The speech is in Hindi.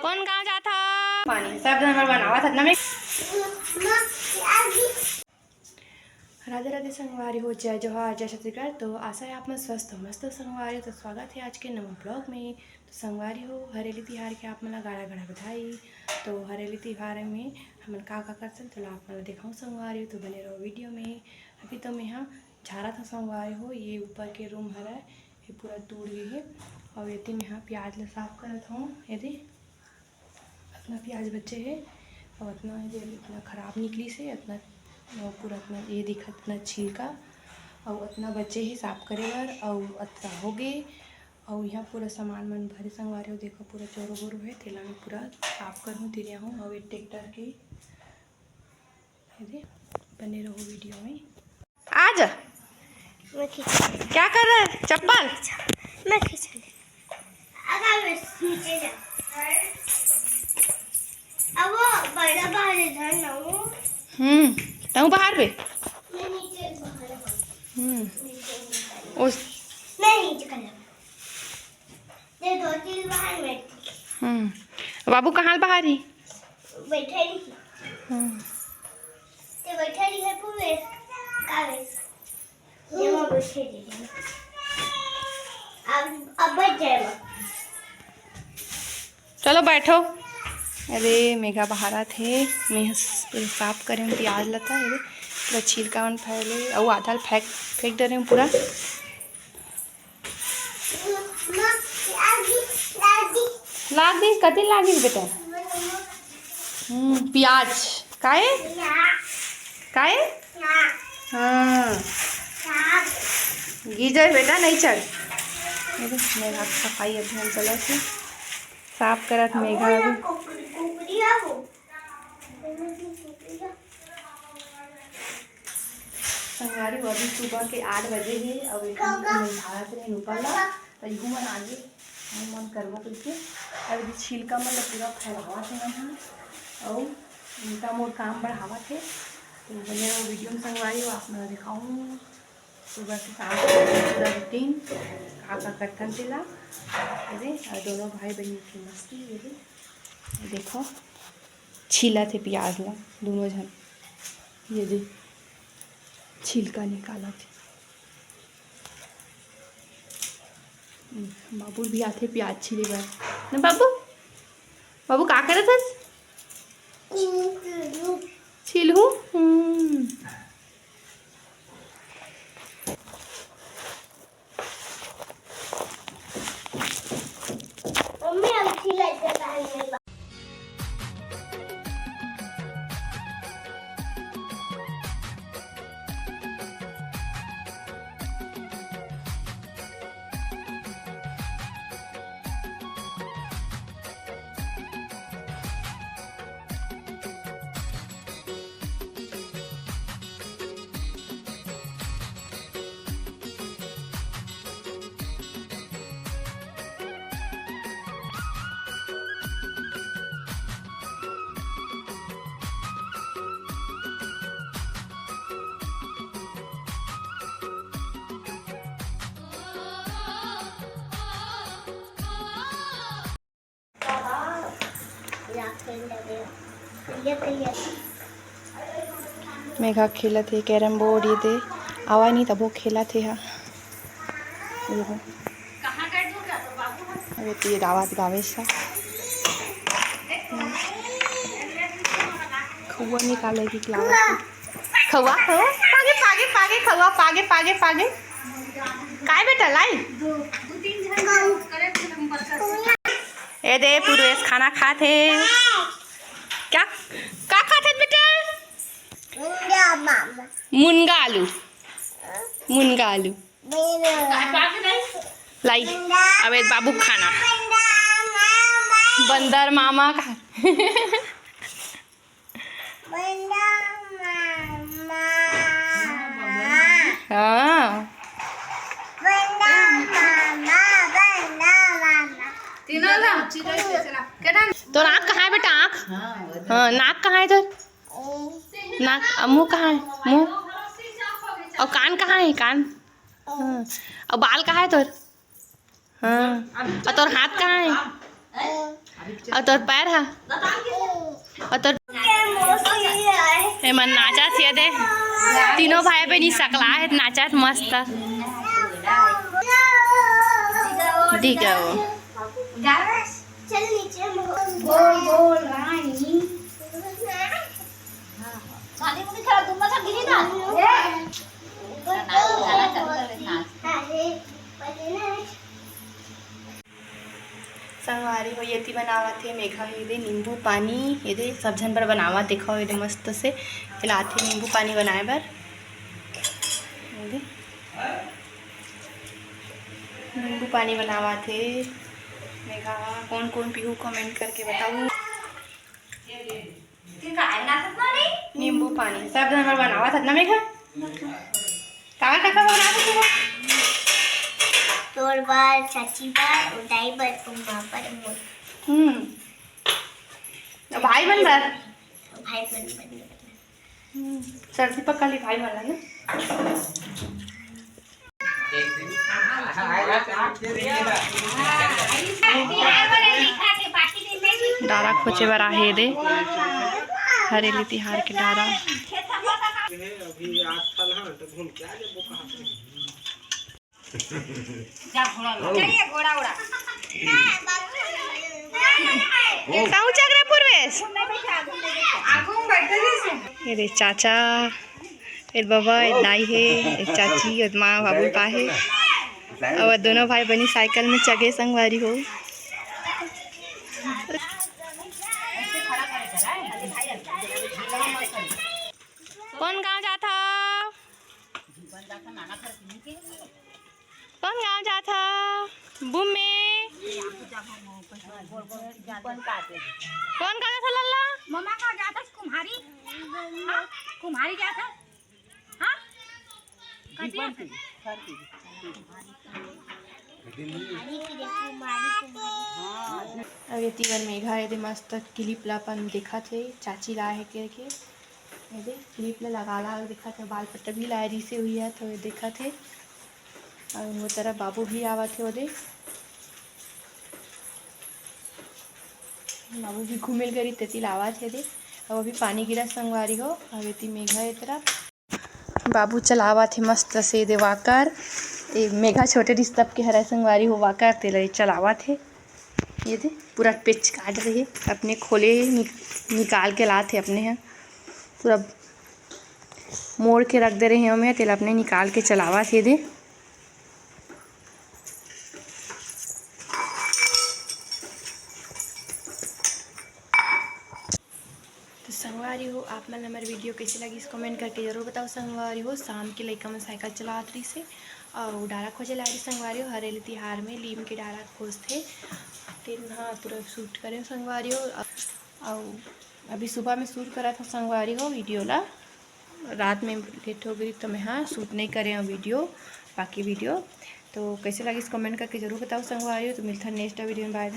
कौन गाँव जाता पानी सब जन बनावा था ना। राधे राधे संगवारी हो, जय जोहार, जय छत्तीसगढ़। तो आशा है आप में स्वस्थ हो, मस्त संगवारी। तो स्वागत है आज के नवा ब्लॉग में। तो संगवारी हो, हरेली तिहार के आप मन गाड़ा गाड़ा बधाई। तो हरेली तिहार में हम का करते तो आप मन दिखाऊँ संगवारी। तो बने रहो वीडियो में। अभी तो मैं यहाँ झाड़ा था संगवारी हो, ये ऊपर के रूम हरा है, ये पूरा टूट गई है। और यदि मैं यहाँ प्याज ले साफ करत हूँ, यदि अपना प्याज बच्चे है और इतना इतना ख़राब निकली से इतना पूरा इतना ये दिखत इतना छिलका और इतना बच्चे ही साफ करे बर और इतना हो गए। और यहाँ पूरा सामान मन भरे संगवारी हो, देखो पूरा चोरो बोरो है, तेला में पूरा साफ कर हूँ तिरिया हूँ। और ये ट्रैक्टर के बने रहो वीडियो में। आज क्या कर रहा है? चप्पल मैं खींच अब बड़ा बाहर इधर ना तू बाहर पे उस नहीं ये दो तीन बाहर बैठ बाबू कहाँ बाहर ही बैठे रही ते बैठे रही है पूरे कागज ये वो बैठे रही अब बैठ जाएगा। चलो बैठो। अरे मेघा बहारा थे, मैं साफ करें प्याज लता है पूरा छिलका मन फैले और आधा फेंक दे रहे हैं पूरा। लाग दी कति लागी बेटा? प्याज काहे काहे? हाँ गीजर बेटा नहीं चढ़। मेघा सफाई अभियान चला से साफ करत मेघा अभी संगवारी अभी सुबह के 8 बजे है और भारत ने निकला तो यू मन आगे मन करबो करके अभी छिलका मन पूरा फैलावा थे मन और उनका मोर काम बढ़ावा थे। तो बने वो वीडियो में संगवारी हो, आप मैं दिखाऊँ सुबह से शाम पूरा रूटीन का करथन तिला। अरे और दोनों भाई बहन की मस्ती। ये देखो छीला थे प्याज ला दोनों जन, ये दे छिलका निकाला थे। बाबू भी आते प्याज छिले बार ना। बाबू बाबू का करे थे? छिलहू मेघा खेला थे कैरम बोर्ड, ये थे आवा नहीं तब वो खेला थे। हाँ अरे ये दावत गावे सा खौआ निकालेगी क्लास खौआ पागे पागे पागे खौआ पागे पागे पागे काय बेटा लाई ए दे पूरे खाना खाते क्या का खाते बेटा? मुनगा आलू मुनगा आलू लाई। अब बाबू खाना बंदर मामा का हाँ तो नाक कहाँ है बेटा? आँख हाँ नाक कहाँ है? तो नाक मुँह कहाँ है? मुँह और कान कहाँ है? कान हाँ। और बाल कहाँ है तोर? हाँ और तोर हाथ कहाँ है? और तोर पैर है और तोर मन नाचा थे दे तीनों भाई बहनी सकला है नाचा मस्त ठीक है वो चल नीचे बोल बोल रानी साली मुझे खड़ा तुम मत गिरी ना संगवारी हो येती बनावत थे मेघा ये दे नींबू पानी ये दे सब झन पर बनावा देखो ये दे मस्त से लाथे नींबू पानी बनाए बर ये दे नींबू पानी बनावा थे मेघा कौन कौन पीहू कमेंट करके बताऊँ नींबू पानी सब जन पर बनावा था ना मेघा काका काका बनावा था तोर बार चाची बार उदाई बार उम्मा पर मोर भाई बन बार भाई बन सर्दी पक्का ली भाई वाला ना डारा खोचे बर आहे दे हरेली तिहार के डारा ये चाचा एक बाबा एक दाई है एक चाची एक माँ बाबू पा है और दोनों भाई बहनी साइकिल में चगे संगवारी हो कौन गांव जाता कौन गांव जाता बुम में कौन गांव जाता लल्ला मम्मा का जाता कुम्हारी हां कुम्हारी जाता हां अब ये तीवन मेघा ये मस्त क्लिप लापन देखा थे चाची ला है के ये दे क्लिप लगा ला देखा थे बाल पट्टा भी लायरी से हुई है तो ये देखा थे और वो तरह बाबू भी आवा थे वो दे बाबू भी घूमेल गरी तेती लावा थे दे अब अभी पानी गिरा संगवारी हो अब ये मेघा ये तरह बाबू चलावा थे मस्त से दे वाकर ये मेघा छोटे रिश्तब के हरा संगवारी हो वाकर तेल चलावा थे ये थे पूरा पिच काट रही अपने खोले निकाल के लाते अपने हैं पूरा मोड़ के रख दे रहे हैं हमें तेल अपने निकाल के चलावा थे दे तो संगवारी हो आप मन हमारे वीडियो कैसे लगी इस कमेंट करके जरूर बताओ संगवारी हो शाम के लड़का में साइकिल चलात रही से और डारा खोजे ला रही संगवारी हो हरेली तिहार में लीम के डारा खोज थे तीन हाँ पूरा शूट करें संगवारी हो और अभी सुबह में शूट करा था संगवारी हो वीडियो ला रात में लेट हो गई तो मैं हाँ शूट नहीं करें वीडियो बाकी वीडियो तो कैसे लगी इस कमेंट करके जरूर बताओ संगवारी हो तो मिलता है नेक्स्ट वीडियो में बाय।